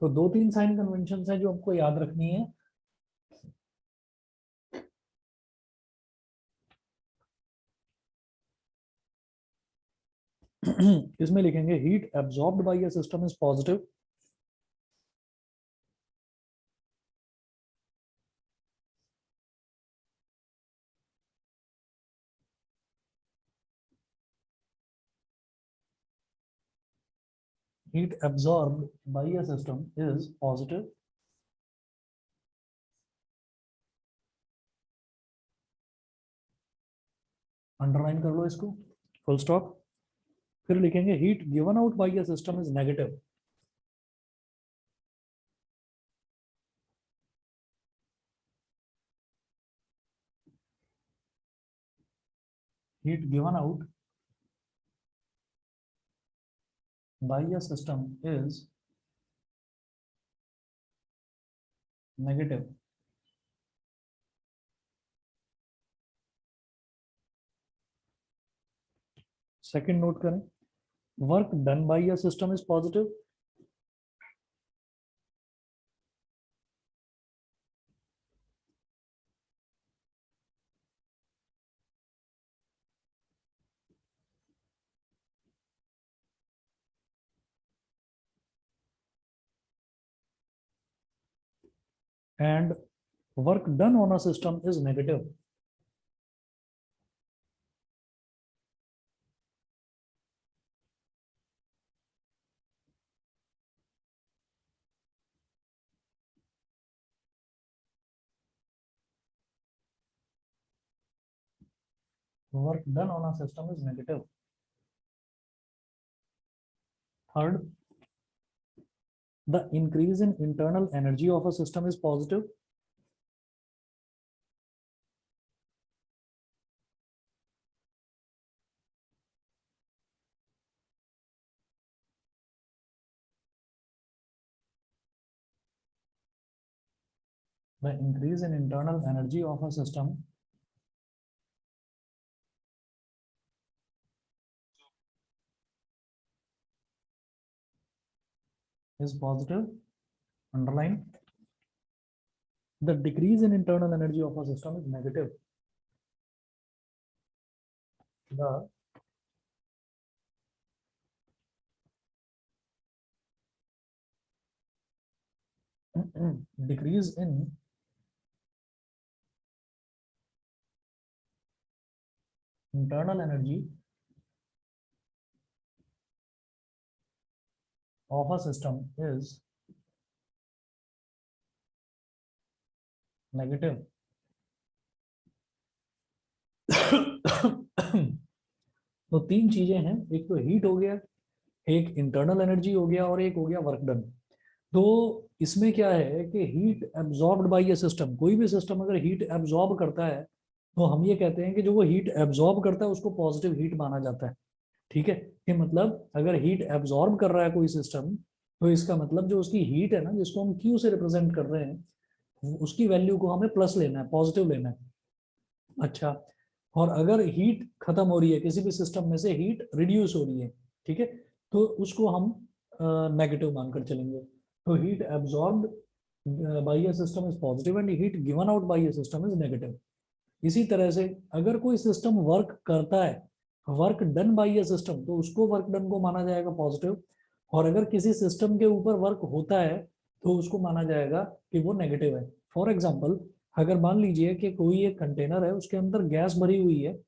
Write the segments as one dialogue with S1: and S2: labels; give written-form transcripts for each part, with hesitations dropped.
S1: तो दो तीन साइन कन्वेंशन है जो आपको याद रखनी है। इसमें लिखेंगे heat absorbed by a system is positive, heat absorbed by a system is positive, underline कर लो इसको, फुल स्टॉप। फिर लिखेंगे heat given out by a system is negative, heat given out by a system is negative। Second note करें, work done by a system is positive, and work done on a system is negative. Work done on a system is negative. Third, the increase in internal energy of a system is positive, the increase in internal energy of a system is positive, underline, the decrease in internal energy of a system is negative, the decrease in internal energy of a system is negative। तो तीन चीजें हैं, एक तो heat हो गया, एक internal energy हो गया और एक हो गया वर्क डन। तो इसमें क्या है कि हीट एब्जॉर्ब्ड बाय ए सिस्टम, कोई भी सिस्टम अगर हीट एब्जॉर्ब करता है तो हम ये कहते हैं कि जो वो हीट एब्जॉर्ब करता है उसको पॉजिटिव हीट माना जाता है। ठीक है, कि मतलब अगर हीट एब्जॉर्ब कर रहा है कोई सिस्टम, तो इसका मतलब जो उसकी हीट है ना, जिसको हम क्यू से रिप्रेजेंट कर रहे हैं, उसकी वैल्यू को हमें प्लस लेना है, पॉजिटिव लेना है। अच्छा, और अगर हीट खत्म हो रही है, किसी भी सिस्टम में से हीट रिड्यूस हो रही है, ठीक है, तो उसको हम नेगेटिव मानकर चलेंगे। तो heat absorbed by a system is positive and heat given out by a system is negative. इसी तरह से अगर कोई सिस्टम वर्क करता है, work done by a system, तो उसको वर्क डन को माना जाएगा पॉजिटिव, और अगर किसी सिस्टम के ऊपर वर्क होता है तो उसको माना जाएगा कि वो नेगेटिव है। फॉर एग्जाम्पल, अगर मान लीजिए कि कोई एक कंटेनर है, उसके अंदर गैस भरी हुई है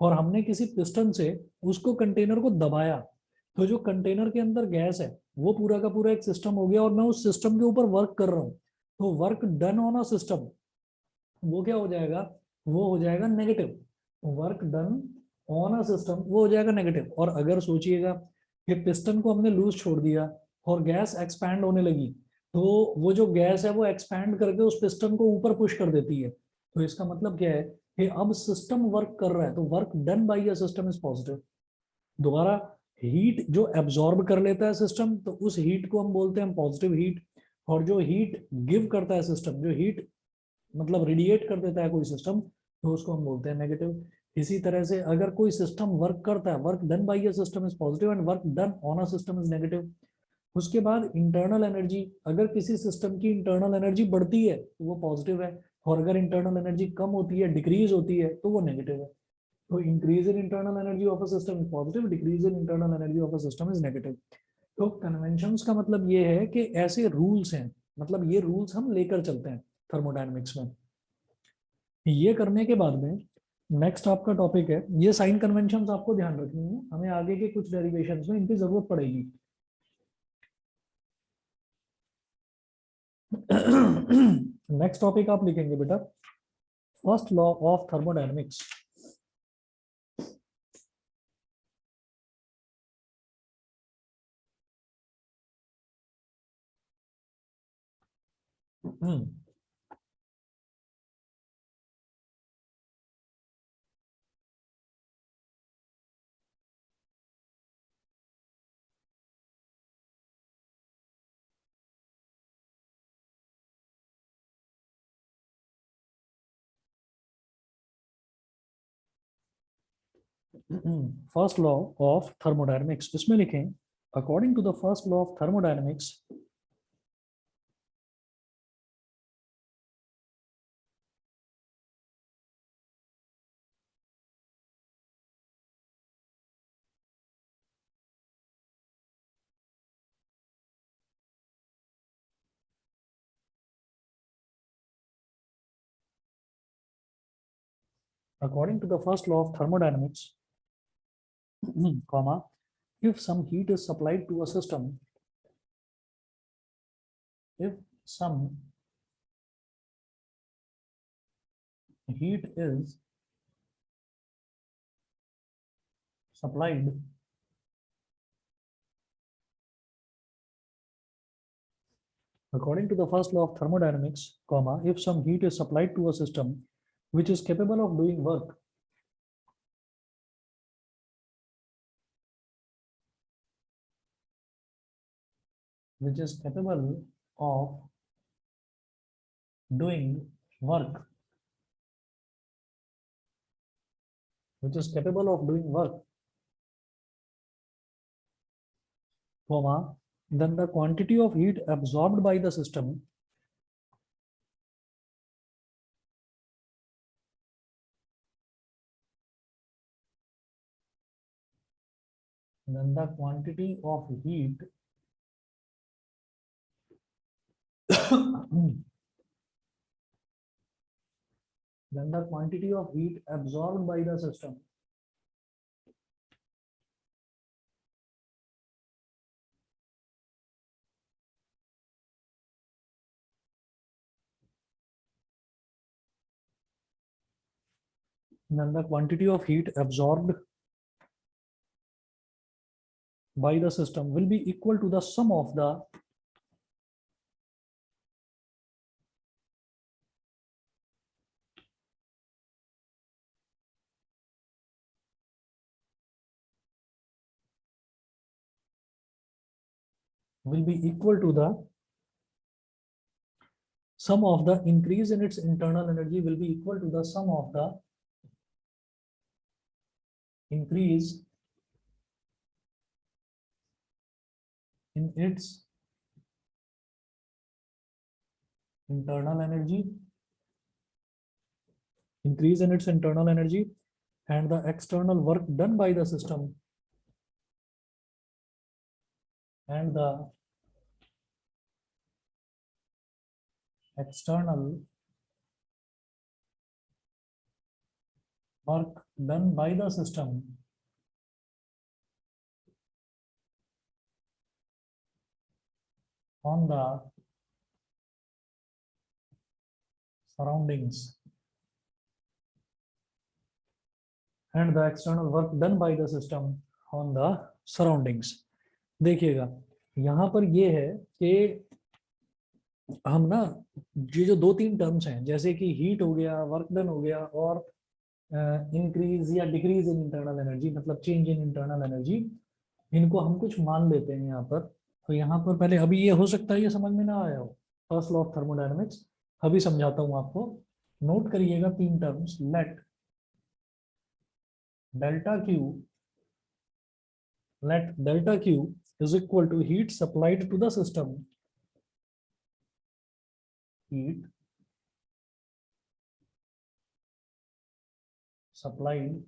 S1: और हमने किसी पिस्टन से उसको कंटेनर को दबाया, तो जो कंटेनर के अंदर गैस है वो पूरा का पूरा एक सिस्टम हो गया और मैं उस सिस्टम के ऊपर वर्क कर रहा हूँ, तो work done on a system वो क्या हो जाएगा, वो हो जाएगा negative. Work done on a system वो हो जाएगा नेगेटिव। और अगर सोचिएगा कि पिस्टन को हमने लूज छोड़ दिया और गैस एक्सपैंड होने लगी, तो वो जो गैस है वो एक्सपैंड करके उस पिस्टन को ऊपर पुश कर देती है, तो इसका मतलब क्या है कि अब सिस्टम वर्क कर रहा है, तो work done by a system is positive. दोबारा, हीट जो एब्जॉर्ब कर लेता है सिस्टम, तो उस हीट को हम बोलते हैं पॉजिटिव हीट, और जो हीट गिव करता है सिस्टम, जो हीट मतलब रेडिएट कर देता है कोई सिस्टम, तो उसको हम बोलते हैं नेगेटिव। इसी तरह से अगर कोई सिस्टम वर्क करता है, work done by a system is positive and work done on a system is negative. उसके बाद इंटरनल एनर्जी, अगर किसी सिस्टम की इंटरनल एनर्जी बढ़ती है तो वो पॉजिटिव है, और अगर इंटरनल एनर्जी कम होती है, डिक्रीज होती है, तो वो नेगेटिव है। तो increase in internal energy of a system is positive, decrease in internal energy of a system is negative. तो कन्वेंशंस का मतलब ये है कि ऐसे रूल्स हैं, मतलब ये रूल्स हम लेकर चलते हैं थर्मोडायनेमिक्स में। ये करने के बाद में नेक्स्ट आपका टॉपिक है, ये साइन कन्वेंशंस आपको ध्यान रखनी है, हमें आगे के कुछ डेरिवेशंस में इनकी जरूरत पड़ेगी। नेक्स्ट टॉपिक आप लिखेंगे बेटा, first law of thermodynamics. First law of thermodynamics, इसमें लिखें according to the first law of thermodynamics, according to the first law of thermodynamics, comma, if some heat is supplied to a system, if some heat is supplied according to the first law of thermodynamics, comma, if some heat is supplied to a system which is capable of doing work, which is capable of doing work, which is capable of doing work, comma, then the quantity of heat absorbed by the system then the quantity of heat then the quantity of heat absorbed by the system then the quantity of heat absorbed by the system will be equal to the sum of the will be equal to the sum of the increase in its internal energy will be equal to the sum of the increase in its internal energy, increase in its internal energy and the external work done by the system and the external work done by the system on the surroundings and the external work done by the system on the surroundings। देखिएगा यहाँ पर ये है कि हम ना ये जो दो तीन टर्म्स हैं, जैसे कि हीट हो गया, वर्क डन हो गया, और इंक्रीज या डिक्रीज इन इंटरनल एनर्जी मतलब चेंज इन इंटरनल एनर्जी, इनको हम कुछ मान लेते हैं यहाँ पर। तो यहाँ पर पहले अभी ये हो सकता है ये समझ में ना आया हो फर्स्ट लॉ ऑफ थर्मोडायनेमिक्स, अभी समझाता हूँ आपको। नोट करिएगा तीन terms, let delta Q, let delta Q is equal to heat supplied to the system. Heat supplied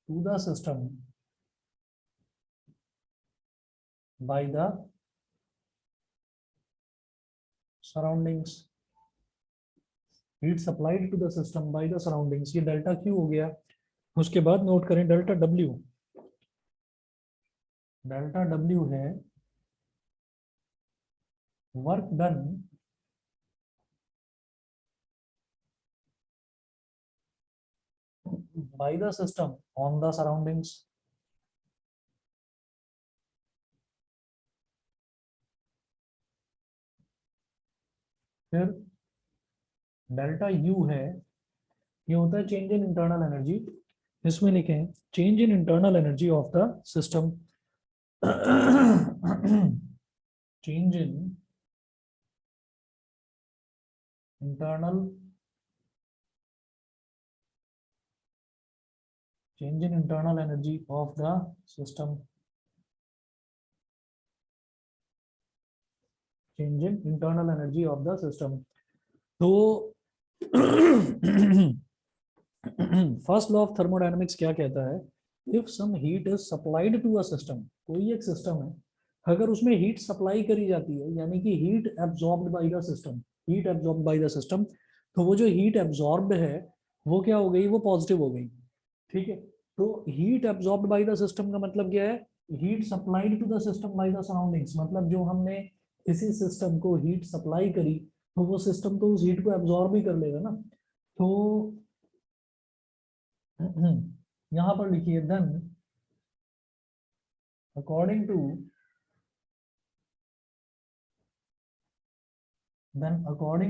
S1: to the system by the surroundings. Heat supplied to the system by the surroundings. ये delta Q हो गया. उसके बाद note करें delta W. Delta W है work done by the system on the surroundings. फिर delta U है, ये होता है चेंज इन इंटरनल एनर्जी. इसमें लिखें change in internal energy of the system. Change in internal energy of the system. Change in internal energy of the system. तो first law of thermodynamics क्या कहता है? If some heat is supplied to a system, कोई एक system है, अगर उसमें heat supply करी जाती है, यानी कि heat absorbed by the system, heat absorbed by the system, तो वो जो हीट एब्जॉर्ब्ड है वो क्या हो गई? वो पॉजिटिव हो गई. ठीक है. तो heat absorbed by the system का मतलब क्या है? Heat supplied to the system by the surroundings. मतलब जो हमने किसी सिस्टम को हीट सप्लाई करी, तो वो सिस्टम तो उस हीट को एब्जॉर्ब ही कर लेगा ना. तो यहां पर लिखिए then according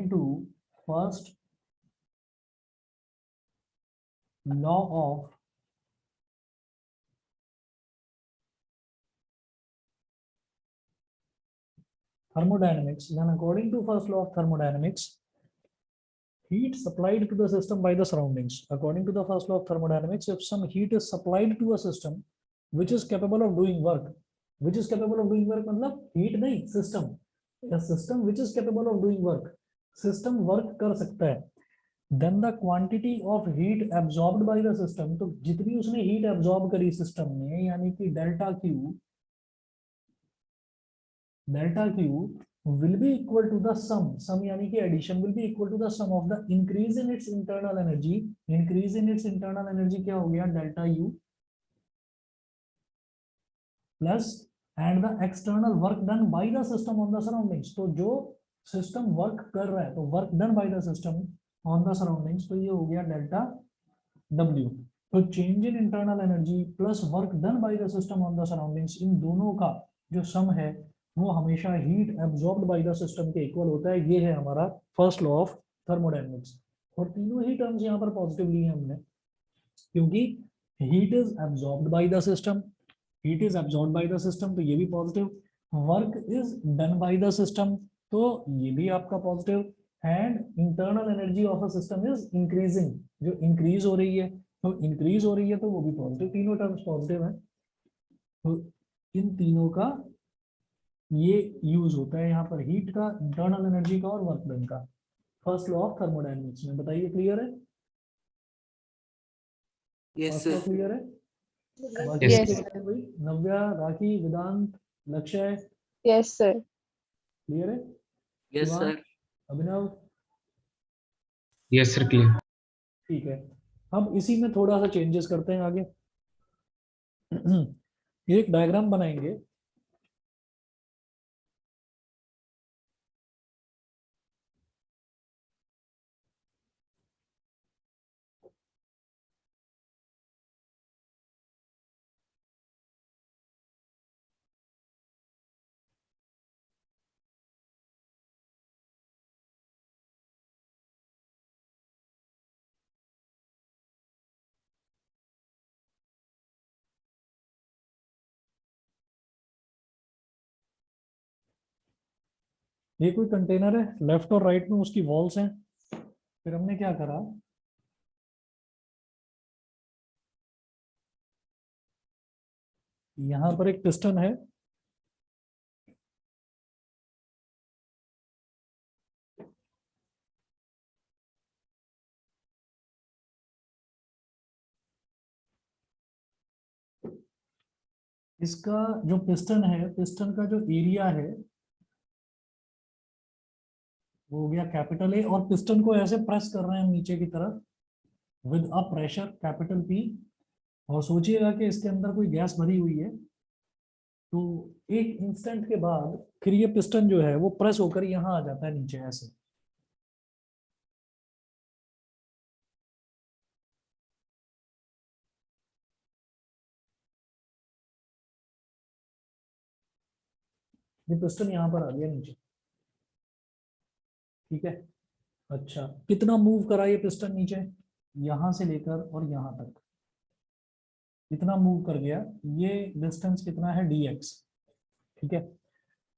S1: to first law of thermodynamics, then according to first law of thermodynamics, heat supplied to the system by the surroundings. According to the first law of thermodynamics, if some heat is supplied to a system which is capable of doing work, मतलब heat नहीं, system, a system which is capable of doing work, system work कर सकता है, then the quantity of heat absorbed by the system, तो जितनी उसने heat absorb करी system में, यानी कि delta Q will be equal to the sum यानी कि addition will be equal to the sum of the increase in its internal energy. Increase in its internal energy क्या हो गया? Delta U plus and the external work done by the system on the surroundings. तो जो system work कर रहा है, तो work done by the system on the surroundings, तो ये हो गया डेल्टा W. तो change in internal energy plus work done by the system on the surroundings, इन दोनों का जो सम है वो हमेशा heat absorbed by the system के इक्वल होता है. ये है हमारा फर्स्ट लॉ ऑफ थर्मोडायनेमिक्स. और तीनों ही टर्म्स यहाँ पर पॉजिटिव लिए हमने, क्योंकि heat is absorbed by the system, heat is absorbed by the system, तो ये भी positive. Work is done by the system, तो ये भी आपका positive. And internal energy of a system is increasing, जो इंक्रीज हो रही है, तो इंक्रीज हो रही है, तो वो भी पॉजिटिव. तीनों टर्म्स पॉजिटिव है. तो इन तीनों का ये यूज होता है यहाँ पर, हीट का, इंटरनल एनर्जी का और वर्क डन का, फर्स्ट लॉ ऑफ थर्मोडायनेमिक्स में. बताइए क्लियर है?
S2: Yes sir.
S1: क्लियर है?
S3: Yes.
S1: Navya, Rakhi, Vedant, Lakshya,
S3: Yes, sir.
S1: Clear है?
S2: Yes
S1: Shivang,
S2: sir.
S1: Abhinav,
S4: yes sir clear.
S1: ठीक है. अब इसी में थोड़ा सा चेंजेस करते हैं आगे. एक डायग्राम बनाएंगे. ये कोई कंटेनर है, लेफ्ट और राइट में उसकी वॉल्स हैं. फिर हमने क्या करा, यहाँ पर एक पिस्टन है, इसका जो पिस्टन है, पिस्टन का जो एरिया है वो हो गया कैपिटल ए, और पिस्टन को ऐसे प्रेस कर रहे हैं नीचे की तरफ with a pressure capital P, और सोचिएगा कि इसके अंदर कोई गैस भरी हुई है। तो एक इंस्टेंट के बाद फिर ये पिस्टन जो है वो प्रेस होकर यहाँ आ जाता है नीचे ऐसे। ये पिस्टन यहाँ पर आ गया नीचे, ठीक है। अच्छा, कितना मूव करा ये पिस्टन नीचे, यहाँ से लेकर और यहाँ तक कितना मूव कर गया, ये डिस्टेंस कितना है dx, ठीक है।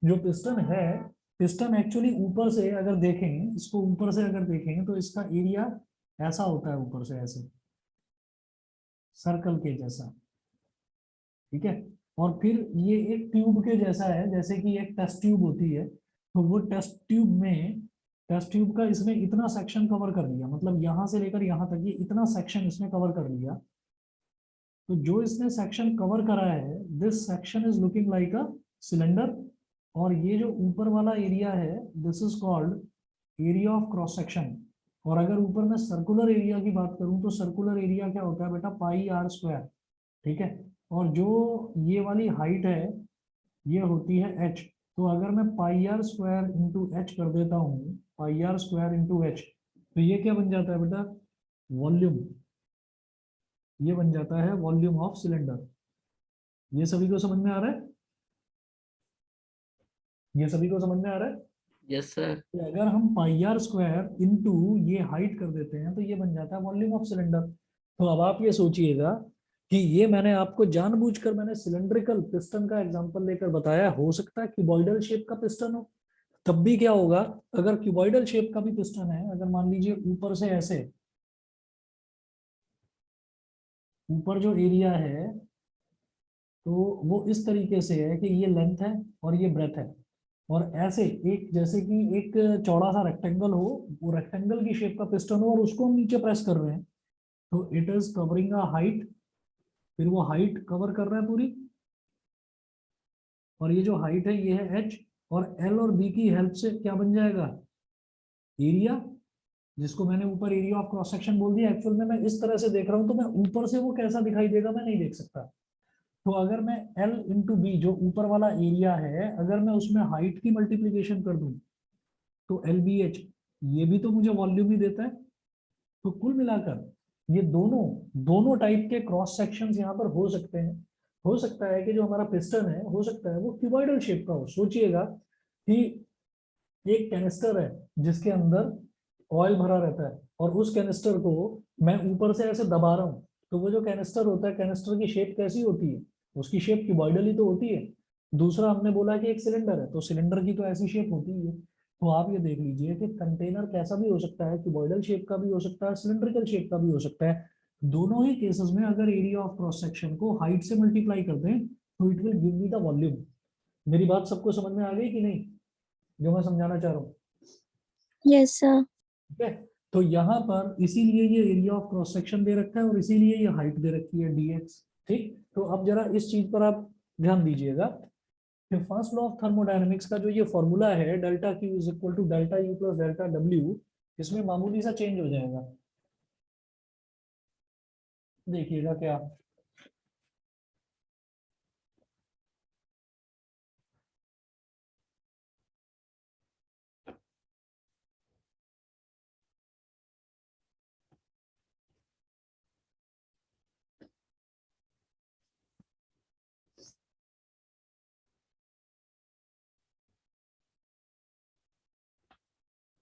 S1: जो पिस्टन है, पिस्टन एक्चुअली ऊपर से अगर देखें, इसको ऊपर से अगर देखें तो इसका एरिया ऐसा होता है, ऊपर से ऐसे सर्कल के जैसा, ठीक है। और फिर ये एक ट्यूब के जैसा है, जैसे कि एक टेस्ट ट्यूब होती है, तो वो टेस्ट ट्यूब में, टेस्ट ट्यूब का इसने इतना सेक्शन कवर कर लिया, मतलब यहाँ से लेकर यहाँ तक ये इतना सेक्शन इसने कवर कर लिया। तो जो इसने सेक्शन कवर करा है, this section is looking like a cylinder, और ये जो ऊपर वाला एरिया है this is called area of cross section. और अगर ऊपर मैं सर्कुलर एरिया की बात करूं तो सर्कुलर एरिया क्या होता है बेटा, पाई आर स्क्वायर, ठीक है। और जो ये वाली हाइट है ये होती है h, तो अगर मैं पाई आर स्क्वायर इंटू एच कर देता हूँ, पाई आर स्क्वायर इंटू एच, तो ये क्या बन जाता है बेटा, वॉल्यूम, ये बन जाता है वॉल्यूम ऑफ सिलेंडर। ये सभी को समझ में आ रहा है, ये सभी को समझ में आ रहा है।
S2: Yes sir.
S1: तो अगर हम पाई आर स्क्वायर इंटू ये हाइट कर देते हैं तो ये बन जाता है वॉल्यूम ऑफ सिलेंडर। तो अब आप ये सोचिएगा कि ये मैंने आपको जानबूझकर मैंने सिलेंड्रिकल पिस्टन का एग्जांपल लेकर बताया, हो सकता है क्यूबॉइडल शेप का पिस्टन हो, तब भी क्या होगा, अगर क्यूबॉइडल शेप का भी पिस्टन है, अगर मान लीजिए ऊपर से ऐसे, ऊपर जो एरिया है तो वो इस तरीके से है कि ये लेंथ है और ये ब्रेथ है, और ऐसे एक जैसे कि एक चौड़ा सा रेक्टेंगल हो, वो रेक्टेंगल की शेप का पिस्टन हो और उसको हम नीचे प्रेस कर रहे हैं, तो it is covering a height, फिर वो हाइट कवर कर रहा है पूरी, और ये जो हाइट है ये है h, और l और b की हेल्प से क्या बन जाएगा, एरिया, जिसको मैंने ऊपर एरिया ऑफ क्रॉस सेक्शन बोल दिया। एक्चुअल में मैं इस तरह से देख रहा हूं तो मैं ऊपर से वो कैसा दिखाई देगा मैं नहीं देख सकता। तो अगर मैं L इंटू बी, जो ऊपर वाला एरिया है, अगर मैं उसमें हाइट की मल्टीप्लीकेशन कर दूं तो LBH, ये भी तो मुझे वॉल्यूम ही देता है। तो कुल मिलाकर ये दोनों दोनों टाइप के क्रॉस सेक्शंस यहाँ पर हो सकते हैं। हो सकता है कि जो हमारा पिस्टन है, हो सकता है वो क्यूबॉइडल शेप का हो। सोचिएगा कि एक कैनिस्टर है जिसके अंदर ऑयल भरा रहता है, और उस कैनिस्टर को मैं ऊपर से ऐसे दबा रहा हूँ, तो वो जो कैनिस्टर होता है, कैनिस्टर की शेप कैसी होती है, उसकी शेप क्यूबॉइडल ही तो होती है। दूसरा हमने बोला कि एक सिलेंडर है, तो सिलेंडर की तो ऐसी शेप होती ही है। तो आप ये देख लीजिए कि कंटेनर कैसा भी हो सकता है, क्यूबॉइडल शेप का भी हो सकता है, सिलेंड्रिकल शेप का भी हो सकता है। दोनों ही केसेस में अगर एरिया ऑफ क्रॉस सेक्शन को हाइट से मल्टीप्लाई कर दें तो it will give me the volume. मेरी बात सबको समझ में आ गई कि नहीं, जो मैं समझाना चाह रहा हूँ।
S3: Yes sir.
S1: ठीक है, तो यहाँ पर इसीलिए ये एरिया ऑफ क्रॉस सेक्शन दे रखा है और इसीलिए ये हाइट दे रखी है dx। ठीक, तो अब जरा इस चीज पर आप ध्यान दीजिएगा कि फर्स्ट लॉ ऑफ थर्मोडायनेमिक्स का जो ये फॉर्मूला है, delta Q is equal to delta U plus delta W, इसमें मामूली सा चेंज हो जाएगा। देखिएगा क्या,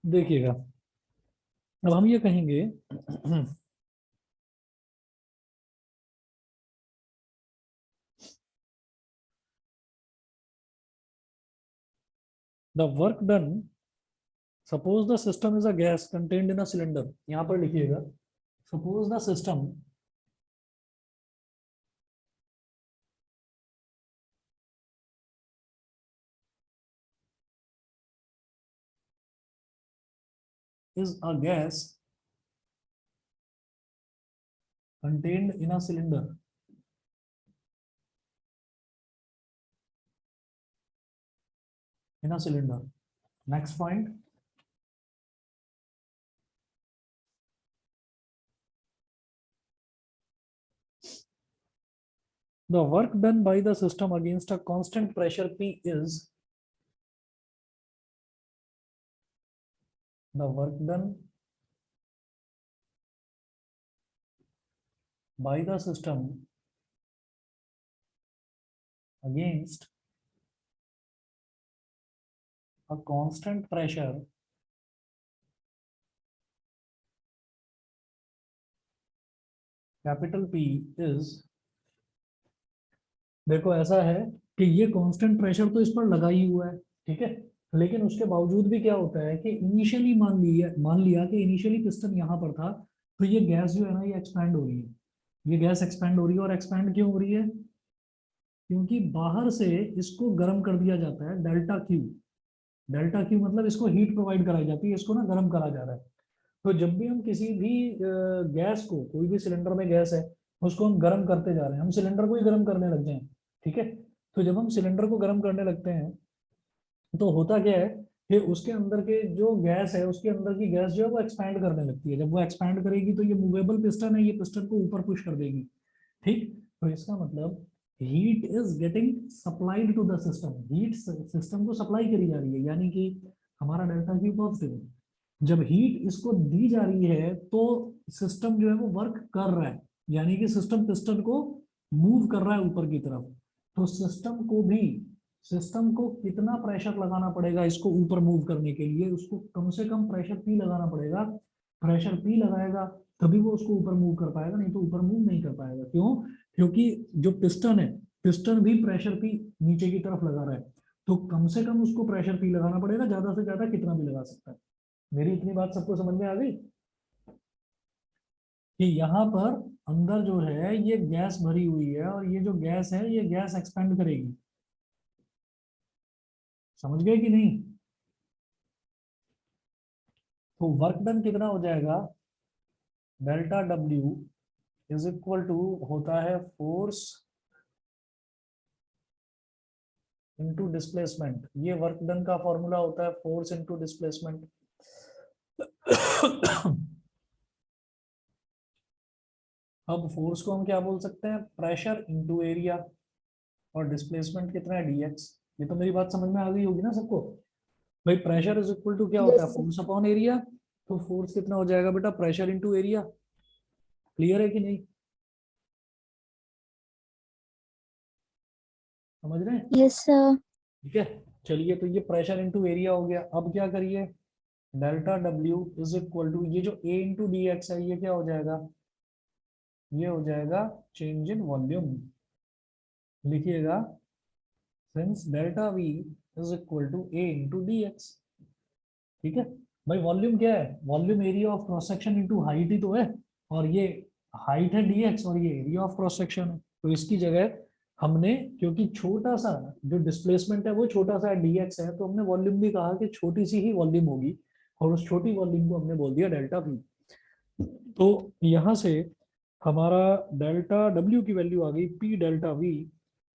S1: देखिएगा अब हम ये कहेंगे the work done, suppose the system is a gas contained in a cylinder, यहाँ पर लिखिएगा suppose the system is a gas contained in a cylinder. In a cylinder. Next point. The work done by the system against a constant pressure P is the work done by the system against a constant pressure capital P is, देखो ऐसा है कि ये constant pressure तो इस पर लगा ही हुआ है, ठीक है, लेकिन उसके बावजूद भी क्या होता है कि इनिशियली मान लिया कि इनिशियली पिस्टन यहाँ पर था, तो ये गैस जो है ना ये एक्सपैंड हो रही है, ये गैस एक्सपैंड हो रही है। और एक्सपैंड क्यों हो रही है? क्योंकि बाहर से इसको गर्म कर दिया जाता है, डेल्टा क्यू। डेल्टा क्यू मतलब इसको हीट प्रोवाइड कराई जाती है, इसको ना गर्म करा जा रहा है। तो जब भी हम किसी भी गैस को, कोई भी सिलेंडर में गैस है उसको हम गर्म करते जा रहे हैं, हम सिलेंडर को ही गर्म करने लग जाए, ठीक है, तो जब हम सिलेंडर को गर्म करने लगते हैं तो होता क्या है कि उसके अंदर के जो गैस है, उसके अंदर की गैस जो है वो एक्सपैंड करने लगती है। जब वो एक्सपैंड करेगी तो ये मूवेबल पिस्टन है, ये पिस्टन को ऊपर पुश कर देगी, ठीक। तो इसका मतलब heat is getting supplied to the system, heat system को सप्लाई करी जा रही है, यानी कि हमारा डेल्टा क्यू पॉजिटिव है। जब हीट इसको दी जा रही है तो सिस्टम जो है वो वर्क कर रहा है, यानी कि सिस्टम पिस्टन को मूव कर रहा है ऊपर की तरफ। तो सिस्टम को कितना प्रेशर लगाना पड़ेगा इसको ऊपर मूव करने के लिए? उसको कम से कम प्रेशर पी लगाना पड़ेगा। प्रेशर पी लगाएगा तभी वो उसको ऊपर मूव कर पाएगा, नहीं तो ऊपर मूव नहीं कर पाएगा। क्यों? क्योंकि जो पिस्टन है, पिस्टन भी प्रेशर पी नीचे की तरफ लगा रहा है, तो कम से कम उसको प्रेशर पी लगाना पड़ेगा, ज्यादा से ज्यादा कितना भी लगा सकता है। मेरी इतनी बात सबको समझ में आ गई कि यहाँ पर अंदर जो है ये गैस भरी हुई है, और ये जो गैस है ये गैस एक्सपेंड करेगी। समझ गए कि नहीं? तो वर्क डन कितना हो जाएगा? Delta W is equal to होता है फोर्स इनटू डिस्प्लेसमेंट। ये वर्क डन का फॉर्मूला होता है, फोर्स इनटू डिस्प्लेसमेंट। अब फोर्स को हम क्या बोल सकते हैं? प्रेशर इनटू एरिया, और डिस्प्लेसमेंट कितना है? dx। ये तो मेरी बात समझ में आ गई होगी ना सबको? भाई प्रेशर इज इक्वल टू क्या होता है?
S3: Yes, sir.
S1: Force upon area. तो फोर्स कितना हो जाएगा बेटा? Pressure into area. क्लियर है कि नहीं? समझ रहे हैं?
S3: Yes, sir.
S1: ठीक है, चलिए, तो ये प्रेशर इनटू एरिया हो गया। अब क्या करिए? Delta W is equal to ये जो a इंटू डी एक्स है, ये क्या हो जाएगा? ये हो जाएगा चेंज इन वॉल्यूम। लिखिएगा, since delta v is equal to a into D x. ठीक है भाई, वॉल्यूम क्या है? Volume area of cross section into height ही तो है, और ये हाइट है dx और ये एरिया ऑफ क्रॉस सेक्शन है। तो इसकी जगह हमने, क्योंकि छोटा सा जो डिस्प्लेसमेंट है वो छोटा सा dx है, तो हमने वॉल्यूम भी कहा कि छोटी सी ही वॉल्यूम होगी, और उस छोटी वॉल्यूम को हमने बोल दिया डेल्टा v। तो यहां से हमारा डेल्टा w की वैल्यू आ गई p delta v।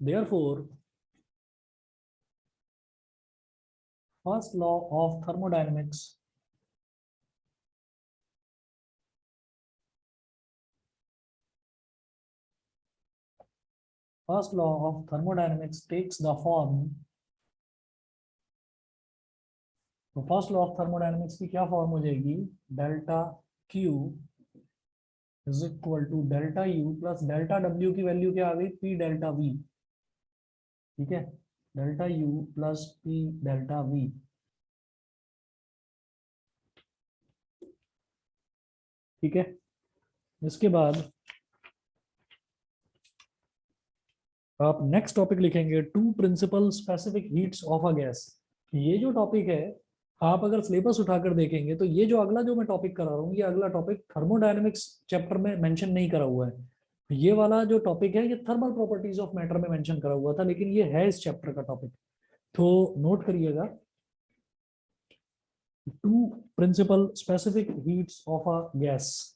S1: Therefore first law of thermodynamics, first law of thermodynamics takes the form, तो फर्स्ट लॉ ऑफ थर्मोडायनेमिक्स की क्या फॉर्म हो जाएगी? Delta Q is equal to delta U plus delta W की value क्या आ गई? P delta V. ठीक है, delta U plus P delta V. ठीक है, इसके बाद आप नेक्स्ट टॉपिक लिखेंगे, to principal specific heats of a gas. ये जो टॉपिक है, आप अगर सिलेबस उठाकर देखेंगे तो ये जो अगला जो मैं टॉपिक करा रहा हूँ, ये अगला टॉपिक थर्मोडायनेमिक्स चैप्टर में मेंशन नहीं करा हुआ है। ये वाला जो टॉपिक है ये थर्मल प्रॉपर्टीज ऑफ मैटर में मेंशन करा हुआ था, लेकिन ये है इस चैप्टर का टॉपिक। तो नोट करिएगा, Two principal specific heats of a gas.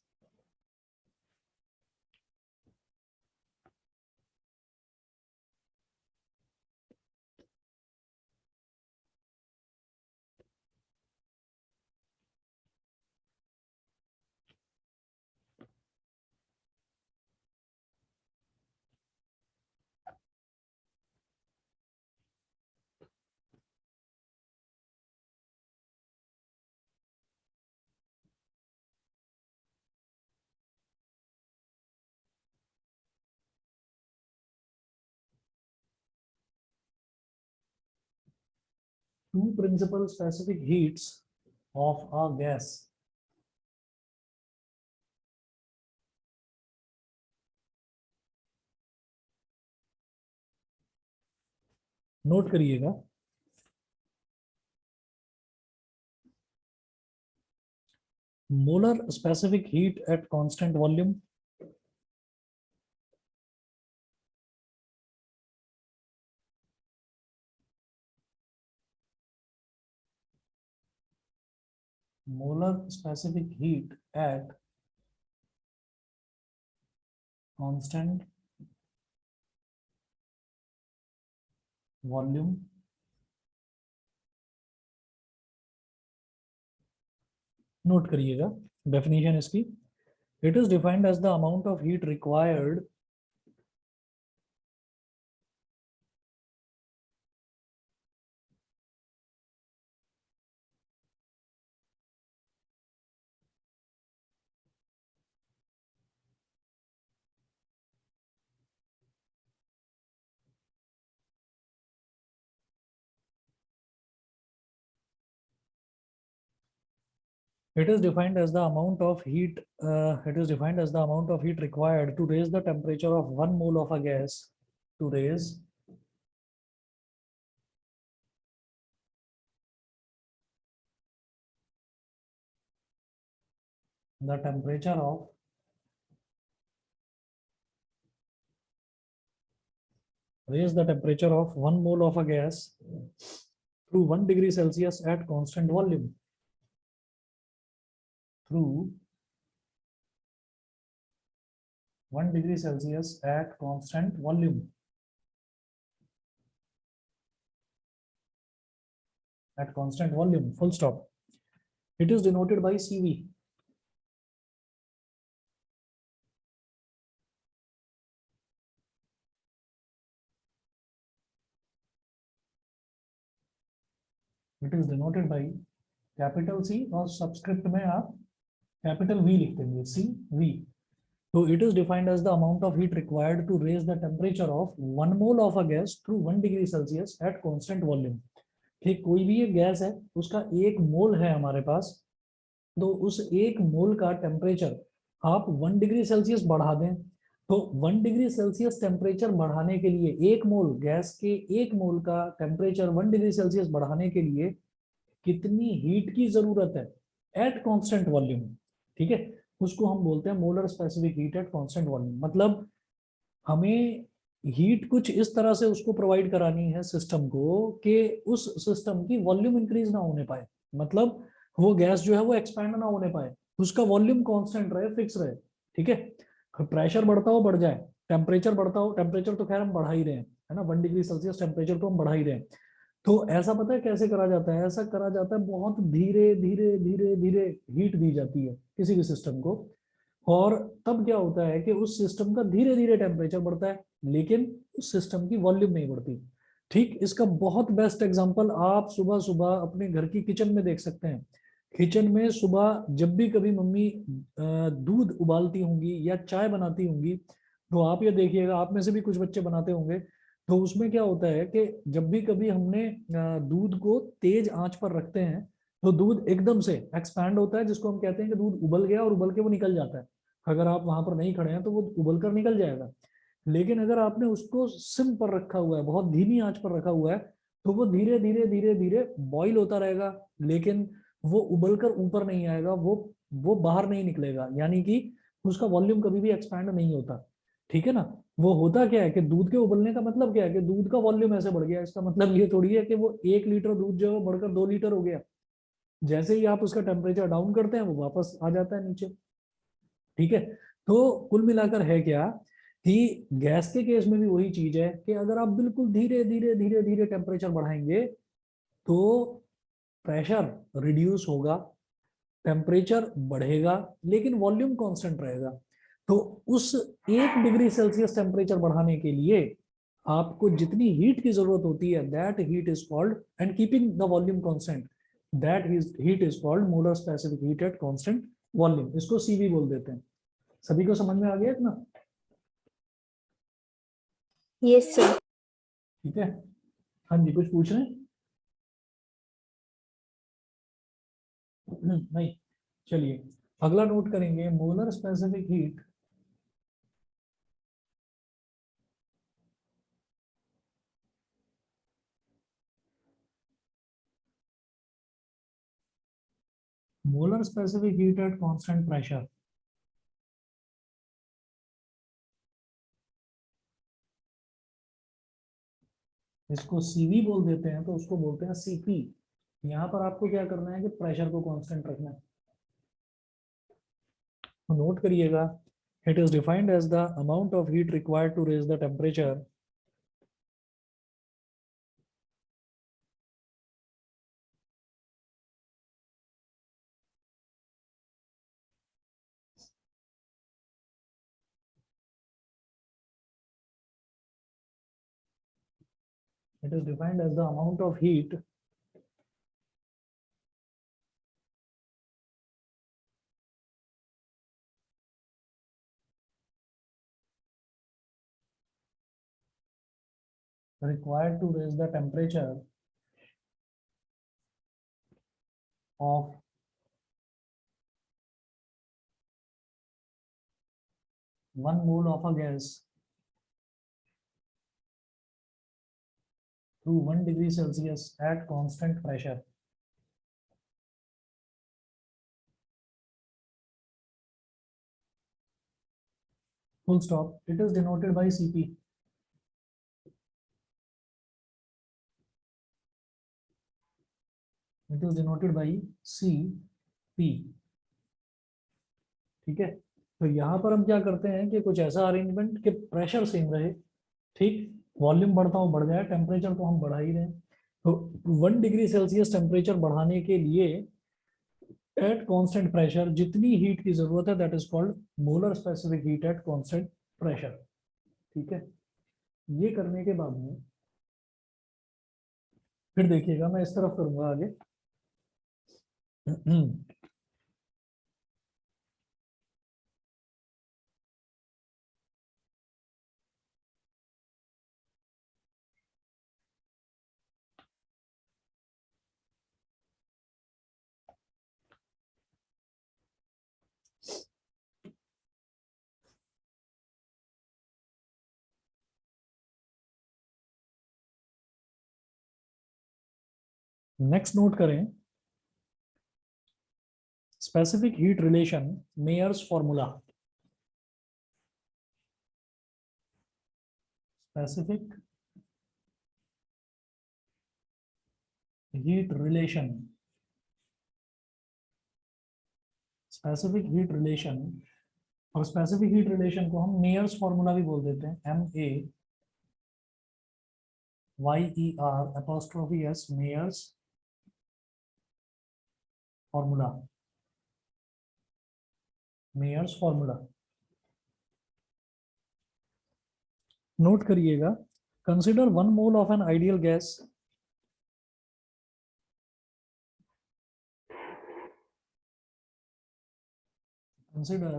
S1: Two principal specific heats of a gas. Note करिएगा, molar specific heat at constant volume, molar specific heat at constant volume. Note करिएगा definition इसकी, it is defined as the amount of heat required it is defined as the amount of heat required to raise the temperature of 1 mole of a gas, to raise the temperature of 1 mole of a gas through 1 degree Celsius at constant volume. Through 1 degree Celsius at constant volume. At constant volume, full stop. It is denoted by CV. It is denoted by capital C और subscript में आप capital V लिख देंगे, C V. तो it is defined as the amount of heat required to raise the temperature of 1 mole of a gas through 1 degree Celsius at constant volume. ठीक, कोई भी एक गैस है, उसका 1 मोल है हमारे पास, तो उस 1 मोल का टेम्परेचर आप 1 डिग्री सेल्सियस बढ़ा दें. तो 1 डिग्री सेल्सियस टेम्परेचर बढ़ाने के लिए, 1 मोल गैस के 1 मोल का टेम्परेचर 1 डिग्री सेल्सियस बढ़ाने के लिए कितनी हीट की जरूरत है एट कांस्टेंट वॉल्यूम. ठीक है, उसको हम बोलते हैं molar specific heat at constant volume. मतलब हमें हीट कुछ इस तरह से उसको प्रोवाइड करानी है सिस्टम को कि उस सिस्टम की वॉल्यूम इंक्रीज ना होने पाए. मतलब वो गैस जो है वो एक्सपैंड ना होने पाए, उसका वॉल्यूम कांस्टेंट रहे, फिक्स रहे. ठीक है, प्रेशर बढ़ता हो बढ़ जाए, टेम्परेचर बढ़ता हो, टेम्परेचर तो खैर हम बढ़ा ही रहे हैं, है ना, 1 डिग्री सेल्सियस टेम्परेचर तो हम बढ़ा ही रहे हैं. तो ऐसा पता है कैसे करा जाता है? ऐसा करा जाता है, बहुत धीरे धीरे धीरे धीरे हीट दी जाती है किसी भी सिस्टम को, और तब क्या होता है कि उस सिस्टम का धीरे धीरे टेम्परेचर बढ़ता है, लेकिन उस सिस्टम की वॉल्यूम नहीं बढ़ती. ठीक, इसका बहुत बेस्ट एग्जांपल आप सुबह सुबह अपने घर की किचन में देख सकते हैं. किचन में सुबह जब भी कभी मम्मी दूध उबालती होंगी या चाय बनाती होंगी, तो आप ये देखिएगा, आप में से भी कुछ बच्चे बनाते होंगे, तो उसमें क्या होता है कि जब भी कभी हमने दूध को तेज आंच पर रखते हैं, तो दूध एकदम से एक्सपैंड होता है, जिसको हम कहते हैं कि दूध उबल गया, और उबल के वो निकल जाता है. अगर आप वहां पर नहीं खड़े हैं तो वो उबल कर निकल जाएगा. लेकिन अगर आपने उसको सिम पर रखा हुआ है, बहुत धीमी आंच पर रखा हुआ है, तो वो धीरे धीरे धीरे धीरे बॉईल होता रहेगा, लेकिन वो उबल कर ऊपर नहीं आएगा, वो बाहर नहीं निकलेगा, यानी कि उसका वॉल्यूम कभी भी एक्सपैंड नहीं होता. ठीक है ना. वो होता क्या है कि दूध के उबलने का मतलब क्या है कि दूध का वॉल्यूम ऐसे बढ़ गया, इसका मतलब ये थोड़ी है कि वो 1 लीटर दूध जो है वो बढ़कर 2 लीटर हो गया. जैसे ही आप उसका टेम्परेचर डाउन करते हैं वो वापस आ जाता है नीचे। ठीक है, तो कुल मिलाकर है क्या कि गैस के केस में भी वही चीज है कि अगर आप बिल्कुल धीरे धीरे धीरे धीरे टेम्परेचर बढ़ाएंगे तो प्रेशर रिड्यूस होगा, टेम्परेचर बढ़ेगा, लेकिन वॉल्यूम कांस्टेंट रहेगा। तो उस 1 डिग्री सेल्सियस टेम्परेचर बढ़ाने के लिए आपको जितनी हीट की जरूरत होती है, that heat is called, and keeping the volume constant, that heat is called molar specific heat at constant volume. इसको सीवी बोल देते हैं। सभी को समझ में आ गया इतना?
S3: Yes, sir.
S1: ठीक है, हाँ जी, कुछ पूछ रहे हैं? नहीं, चलिए अगला नोट करेंगे, molar specific heat at constant pressure. इसको सीवी बोल देते हैं, तो उसको बोलते हैं सीपी। यहाँ पर आपको क्या करना है कि प्रेशर को कांस्टेंट रखना है। तो नोट करिएगा, it is defined as the amount of heat required to raise the temperature it is defined as the amount of heat required to raise the temperature of 1 mole of a gas to 1 degree Celsius at constant pressure. Full stop. It is denoted by Cp. It is denoted by Cp. ठीक है, तो यहाँ पर हम क्या करते हैं कि कुछ ऐसा अरेंजमेंट कि प्रेशर सेम रहे, ठीक, वॉल्यूम बढ़ता हो बढ़ जाए, टेम्परेचर तो हम बढ़ा ही रहे हैं। तो 1 डिग्री सेल्सियस टेम्परेचर बढ़ाने के लिए एट कांस्टेंट प्रेशर जितनी हीट की जरूरत है, that is called molar specific heat at constant pressure. ठीक है, ये करने के बाद में फिर देखिएगा, मैं इस तरफ करूंगा आगे। नेक्स्ट नोट करें, specific heat relation Mayer's formula. Specific heat relation, specific heat relation, और स्पेसिफिक हीट रिलेशन को हम मेयर्स फॉर्मूला भी बोल देते हैं, MEYER Mayer's formula. Mayer's formula note करिएगा, consider 1 mole of an ideal gas, consider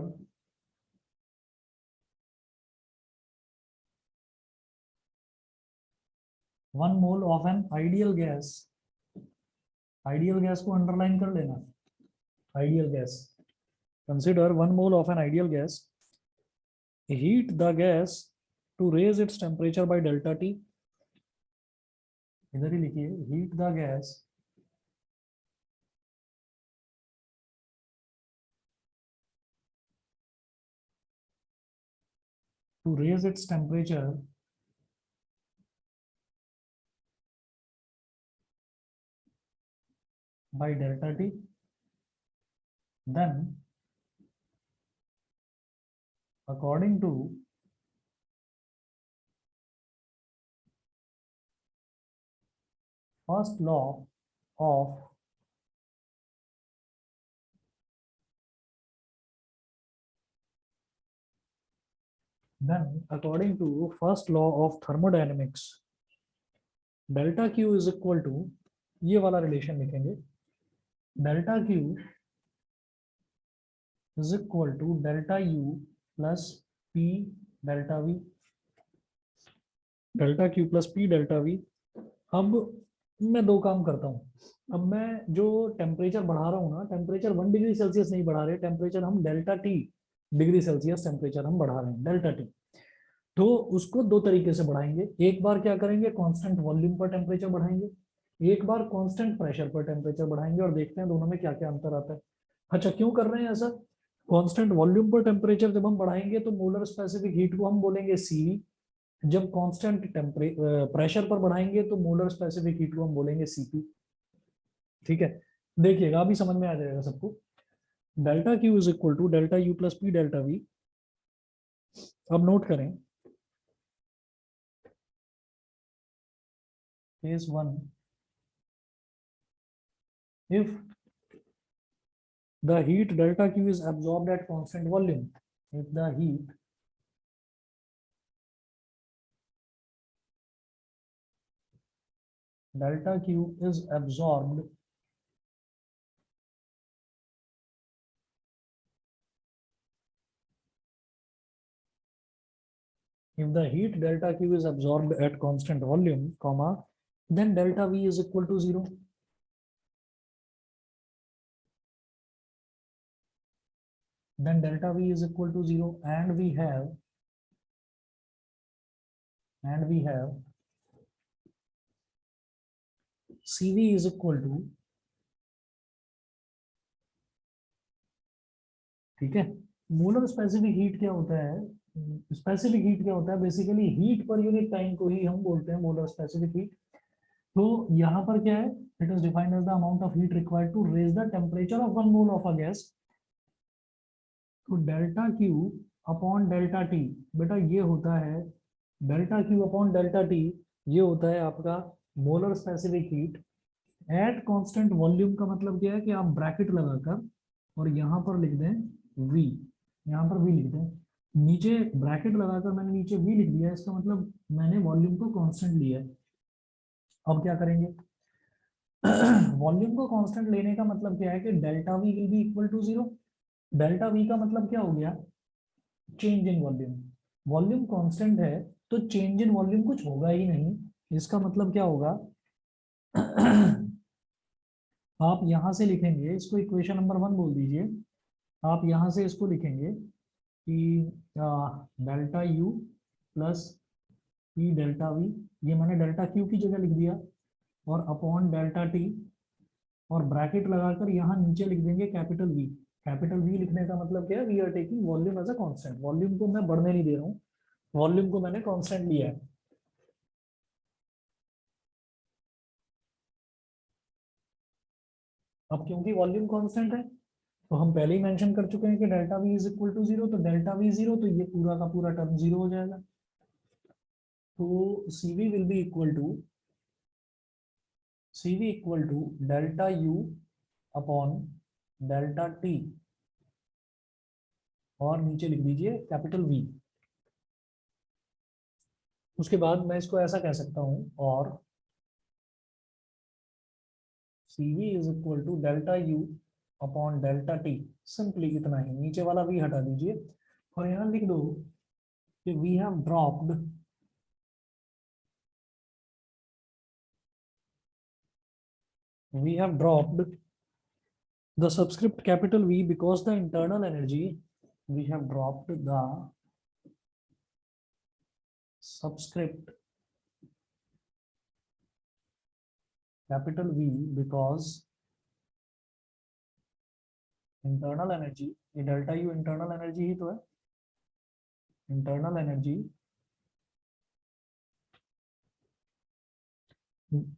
S1: 1 mole of an ideal gas. Ideal gas को underline कर लेना, ideal gas, consider 1 mole of an ideal gas, heat the gas to raise its temperature by delta T। इधर ही लिखिए, heat the gas to raise its temperature by delta T. Then according to first law of thermodynamics, delta Q is equal to, ये वाला relation लिखेंगे, delta Q is equal to delta U plus P delta V, delta Q plus P delta V. अब मैं दो काम करता हूँ. अब मैं जो टेम्परेचर बढ़ा रहा हूँ ना, टेम्परेचर 1 डिग्री सेल्सियस नहीं बढ़ा रहे, टेम्परेचर हम delta T degree Celsius temperature हम बढ़ा रहे हैं, डेल्टा टी. तो उसको दो तरीके से बढ़ाएंगे. एक बार क्या करेंगे, कांस्टेंट वॉल्यूम पर टेम्परेचर बढ़ाएंगे, एक बार कांस्टेंट प्रेशर पर टेम्परेचर बढ़ाएंगे, और देखते हैं दोनों में क्या क्या अंतर आता है. अच्छा, क्यों कर रहे हैं ऐसा? कांस्टेंट वॉल्यूम पर टेम्परेचर जब हम बढ़ाएंगे तो मोलर स्पेसिफिक हीट को हम बोलेंगे सीवी. जब कांस्टेंट प्रेशर पर बढ़ाएंगे तो मोलर स्पेसिफिक हीट को हम बोलेंगे सीपी. ठीक है, देखिएगा अभी समझ में आ जाएगा सबको. Delta Q is equal to delta U plus P delta V. अब नोट करें, case 1, if the heat delta Q is absorbed at constant volume, if the heat delta Q is absorbed if the heat delta Q is absorbed at constant volume, comma, then delta V is equal to 0. Then delta V is equal to 0, and we have CV is equal to, ठीक है. Molar specific heat क्या होता है? Specific heat क्या होता है? Basically heat per unit time को ही हम बोलते हैं मोलर स्पेसिफिक हीट. तो यहाँ पर क्या है, it is defined as the amount of heat required to raise the temperature of 1 mole of a gas. तो delta Q upon delta T, बेटा ये होता है delta Q upon delta T, ये होता है आपका molar specific heat at constant volume. का मतलब क्या है कि आप ब्रैकेट लगाकर और यहाँ पर लिख दें V, यहाँ पर V लिख दें, नीचे ब्रैकेट लगाकर मैंने नीचे V लिख दिया, इसका मतलब मैंने वॉल्यूम को कांस्टेंट लिया है. अब क्या करेंगे, वॉल्यूम को कांस्टेंट लेने का मतलब क्या है कि delta V will be equal to 0. Delta V का मतलब क्या हो गया, change in volume. Volume constant है तो चेंज इन वॉल्यूम कुछ होगा ही नहीं. इसका मतलब क्या होगा, आप यहां से लिखेंगे इसको, इक्वेशन नंबर 1 बोल दीजिए. आप यहां से इसको लिखेंगे कि delta U plus P delta we, ये मैंने डेल्टा क्यू की जगह लिख दिया, और अपॉन डेल्टा टी, और ब्रैकेट लगाकर यहाँ नीचे लिख देंगे कैपिटल वी. कैपिटल वी लिखने का मतलब क्या है, we are taking volume as a constant. Volume को मैं बढ़ने नहीं दे रहा हूँ, वॉल्यूम को मैंने कांस्टेंट लिया है. अब क्योंकि वॉल्यूम कांस्टेंट है तो हम पहले ही मेंशन कर चुके हैं कि delta V is equal to 0. तो डेल्टा वी 0, तो ये पूरा का पूरा टर्म 0 हो जाएगा. तो CV will be equal to delta U upon delta T, और नीचे लिख दीजिए कैपिटल V. उसके बाद मैं इसको ऐसा कह सकता हूं, और CV is equal to delta U upon delta T. Simply इतना ही, नीचे वाला V हटा दीजिए और यहाँ लिख दो कि we have dropped the subscript capital V because the internal energy, we have dropped the subscript capital V because internal energy, ये डेल्टा यू इंटरनल एनर्जी ही तो है, internal energy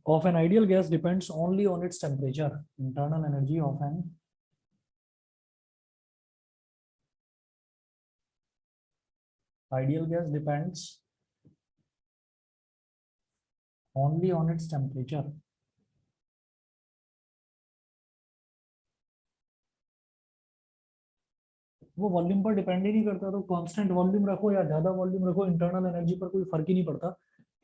S1: of an ideal gas depends only on its temperature. Internal energy of an ideal gas depends only on its temperature. वो volume पर depend ही नहीं करता, तो constant volume रखो या ज्यादा वॉल्यूम रखो, इंटरनल एनर्जी पर कोई फर्क ही नहीं पड़ता,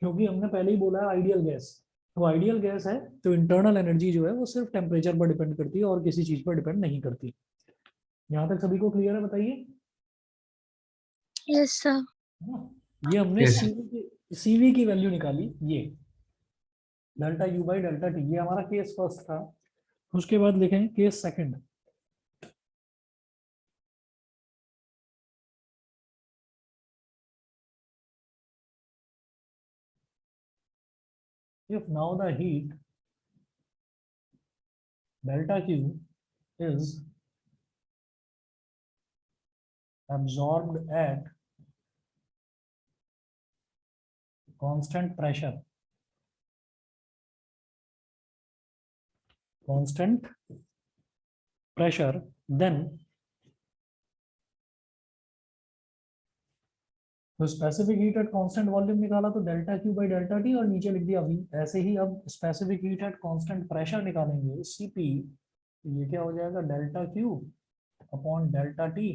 S1: क्योंकि हमने पहले ही बोला है आइडियल गैस। तो आइडियल गैस है तो इंटरनल एनर्जी जो है वो सिर्फ टेम्परेचर पर डिपेंड करती है और किसी चीज पर डिपेंड नहीं करती। यहाँ तक सभी को क्लियर है? बताइए।
S3: Yes, sir.
S1: ये हमने
S4: Yes.
S1: सीवी की वैल्यू निकाली, ये delta U by delta T, ये हमारा केस फर्स्ट था। उसके बाद लिखें case second. If now the heat delta Q is absorbed at constant pressure, then तो specific heat at constant volume निकाला तो delta Q by delta T और नीचे लिख दिया वी। ऐसे ही अब specific heat at constant pressure निकालेंगे सीपी, तो ये क्या हो जाएगा delta Q upon delta T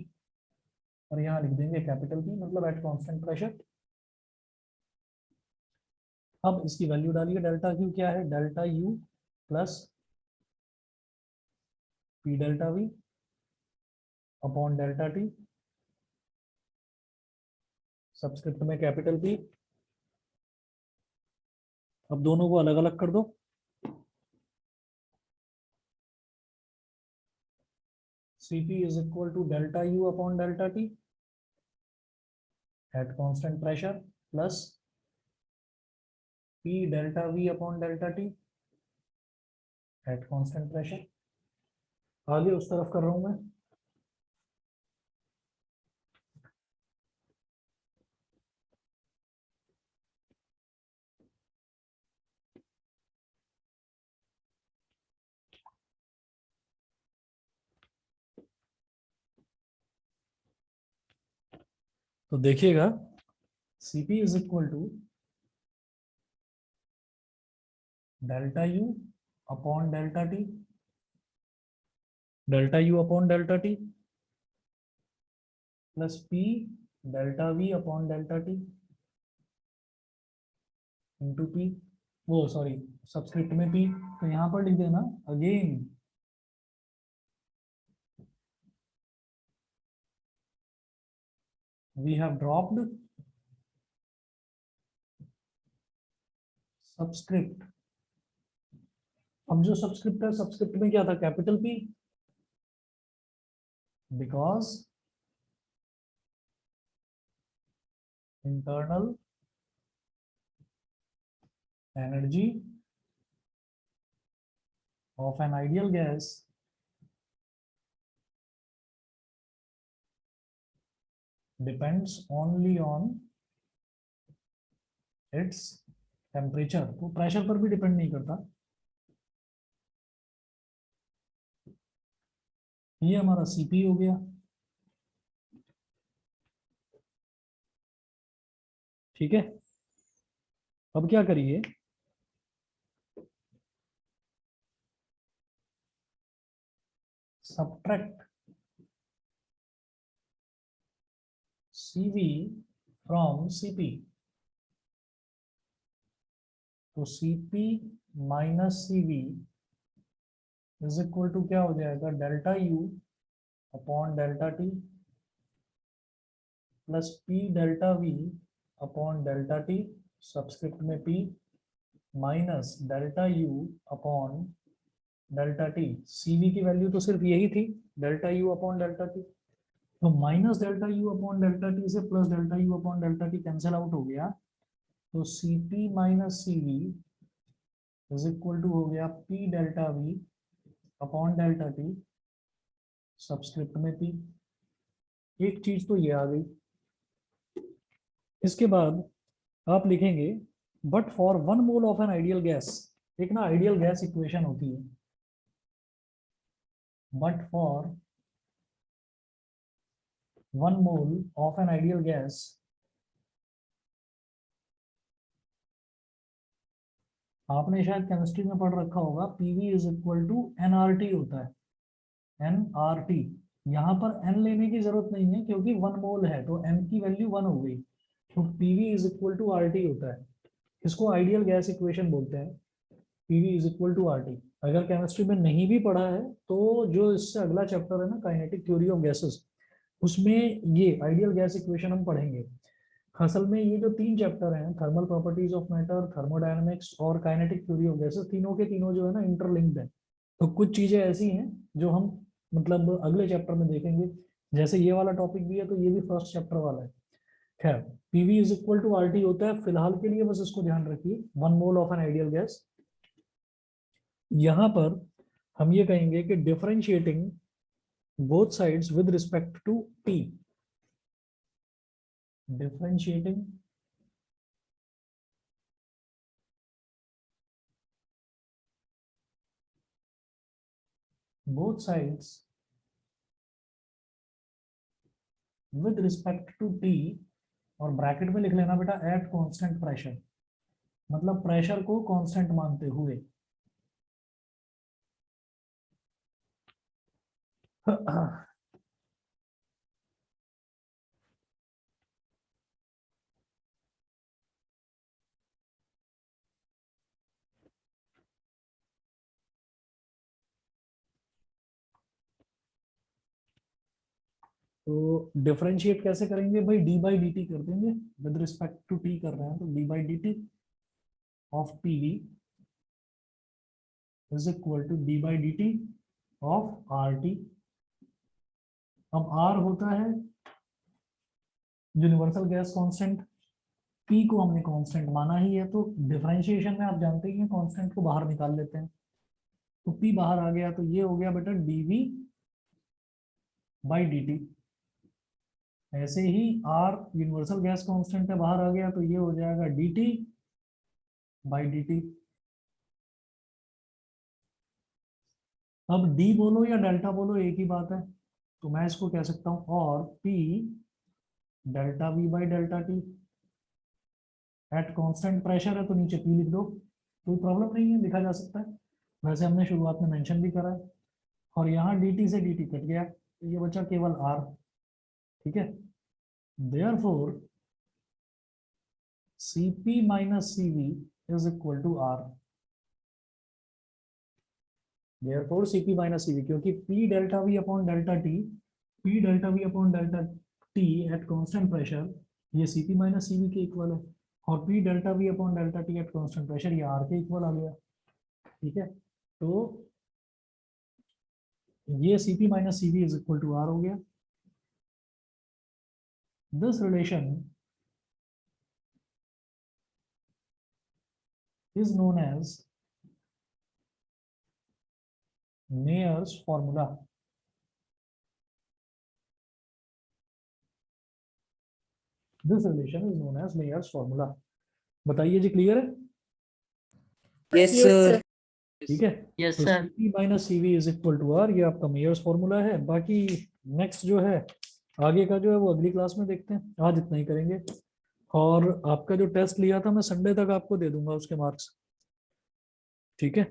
S1: और यहाँ लिख देंगे कैपिटल पी, मतलब एट कांस्टेंट प्रेशर। अब इसकी वैल्यू डालिए, डेल्टा क्यू क्या है, delta U plus P delta V upon delta T, subscript में कैपिटल पी। अब दोनों को अलग अलग कर दो, Cp is equal to delta U upon delta T at constant pressure plus P delta V upon delta T at constant pressure। आगे उस तरफ कर रहा हूं मैं। तो देखिएगा Cp is equal to delta U upon delta T, delta U upon delta T plus P delta V upon delta T into P, वो सॉरी सबस्क्रिप्ट में P, तो यहाँ पर लिख देना again we have dropped subscript. अब जो subscript है, सबस्क्रिप्ट में क्या था, capital P, because internal energy of an ideal gas depends only on its temperature, तो प्रेशर पर भी डिपेंड नहीं करता। ये हमारा सीपी हो गया, ठीक है। अब क्या करिए, सब्ट्रैक्ट सीवी फ्रॉम सीपी, तो CP minus CV is equal to क्या हो जाएगा, delta U upon delta T plus P delta V upon delta T, subscript में P, minus delta U upon delta T. CV की value तो सिर्फ यही थी, delta U upon delta T, तो minus delta U upon delta T से plus delta U upon delta T cancel out हो गया, तो सी P minus C V is equal to हो गया P delta V upon delta T, subscript में P. एक चीज तो ये आ गई। इसके बाद आप लिखेंगे but for 1 mole of an ideal gas, एक ना आइडियल गैस इक्वेशन होती है, but for 1 mole of an ideal gas आपने शायद केमिस्ट्री में पढ़ रखा होगा, PV is equal to nRT होता है, एनआरटी। यहाँ पर एन लेने की जरूरत नहीं है क्योंकि 1 मोल है तो एन की वैल्यू 1 हो गई, तो PV is equal to RT होता है। इसको आइडियल गैस इक्वेशन बोलते हैं, PV is equal to RT. अगर केमिस्ट्री में नहीं भी पढ़ा है तो जो इससे अगला चैप्टर है ना, काइनेटिक थ्योरी ऑफ गैसेस, उसमें ये आइडियल गैस इक्वेशन हम पढ़ेंगे। असल में ये जो 3 चैप्टर हैं, thermal properties of matter, thermodynamics और काइनेटिक थ्योरी ऑफ गैसेस, तीनों के तीनों जो है ना इंटरलिंक्ड है। तो कुछ चीजें ऐसी हैं जो हम मतलब अगले चैप्टर में देखेंगे, जैसे ये वाला टॉपिक भी है तो ये भी फर्स्ट चैप्टर वाला है। खैर, PV is equal to RT होता है, फिलहाल के लिए बस इसको ध्यान रखिए, 1 mole of an ideal gas. यहां पर हम ये कहेंगे कि differentiating both sides with respect to T, differentiating both sides with respect to T, और ब्रैकेट में लिख लेना बेटा एट कांस्टेंट प्रेशर, मतलब प्रेशर को कांस्टेंट मानते हुए। तो डिफरेंशिएट कैसे करेंगे भाई, डी बाई डी टी कर देंगे, विद रिस्पेक्ट टू टी कर रहे हैं तो d by d T of P V is equal to d by d T of R T. अब आर होता है यूनिवर्सल गैस कांस्टेंट, पी को हमने कांस्टेंट माना ही है, तो डिफरेंशिएशन में आप जानते ही हैं कांस्टेंट को बाहर निकाल लेते हैं, तो पी बाहर आ गया तो ये हो गया बेटा डीवी बाई डी टी। ऐसे ही आर यूनिवर्सल गैस कांस्टेंट है, बाहर आ गया तो ये हो जाएगा D T by d T. अब डी बोलो या डेल्टा बोलो एक ही बात है, तो मैं इसको कह सकता हूं और P delta we by delta T. Eight constant pressure है तो नीचे पी लिख दो, कोई प्रॉब्लम नहीं है, लिखा जा सकता है, वैसे हमने शुरुआत में मेंशन भी करा है। और यहाँ डी टी से डी टी कट गया तो ये बचा केवल आर, ठीक है। Therefore, Cp minus Cv is equal to R. Therefore, Cp minus Cv, क्योंकि P delta V upon delta T, P delta V upon delta T at constant pressure, ये Cp minus Cv के equal है, और P delta V upon delta T at constant pressure ये R के equal आ गया, ठीक है। तो ये Cp minus Cv is equal to R हो गया। This relation is known as Mayer's formula। This relation is known as Mayer's formula। बताइए जी, क्लियर है?
S2: Yes sir.
S1: ठीक है,
S2: यस
S1: तो
S2: sir.
S1: Cp minus Cv is equal to R, ये आपका मेयर्स फॉर्मूला है। बाकी नेक्स्ट जो है आगे का जो है वो अगली क्लास में देखते हैं, आज इतना ही करेंगे। और आपका जो टेस्ट लिया था मैं संडे तक आपको दे दूंगा उसके मार्क्स, ठीक है।